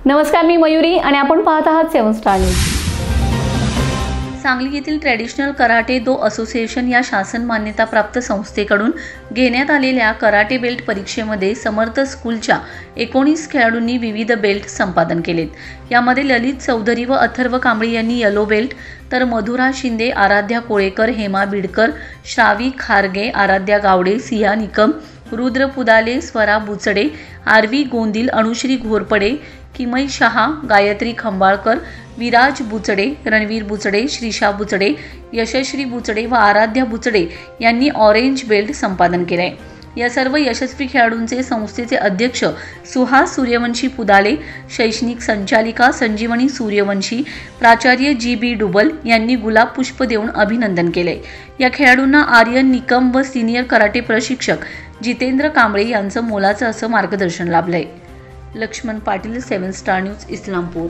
नमस्कार, मी मयुरी आणि आपण पाहत आहात 7 स्टार न्यूज। सांगली येथील ट्रेडिशनल कराटे दो असोसिएशन या शासन मान्यताप्राप्त संस्थेकडून घेण्यात आलेल्या कराटे बेल्ट परीक्षेमध्ये समर्थ स्कूलच्या 19 खेळाडूंनी विविध बेल्ट संपादन केलेत। यामध्ये ललित चौधरी व अथर्व कांबळे यांनी येलो बेल्ट, तर मधुरा शिंदे, आराध्या कोळेकर, हेमा बिडकर, श्रावी खारगे, आराध्या गावडे, सिया निकम, रुद्र पुदाले, स्वरा बुचडे, आरवी गोंदिल, अनुश्री घोरपडे, किमई शहा, गायत्री खंबाळकर, विराज बुचडे, रणवीर बुचडे, श्रीशा बुचडे, यशश्री बुचडे व आराध्या बुचडे यांनी ऑरेंज बेल्ट संपादन केले। या सर्व यशस्वी खेळाडूंचे संस्थेचे अध्यक्ष सुहास सूर्यवंशी पुदाले, शैक्षणिक संचालिका संजीवनी सूर्यवंशी, प्राचार्य जी.बी. डुबल यांनी गुलाब पुष्प देऊन अभिनंदन केले। या खेळाडूंना आर्यन निकम व सिनियर कराटे प्रशिक्षक जितेंद्र कांबळे यांचं मोलाचं असं मार्गदर्शन लाभलंय। Laxman Patil, 7 star news, Islampur.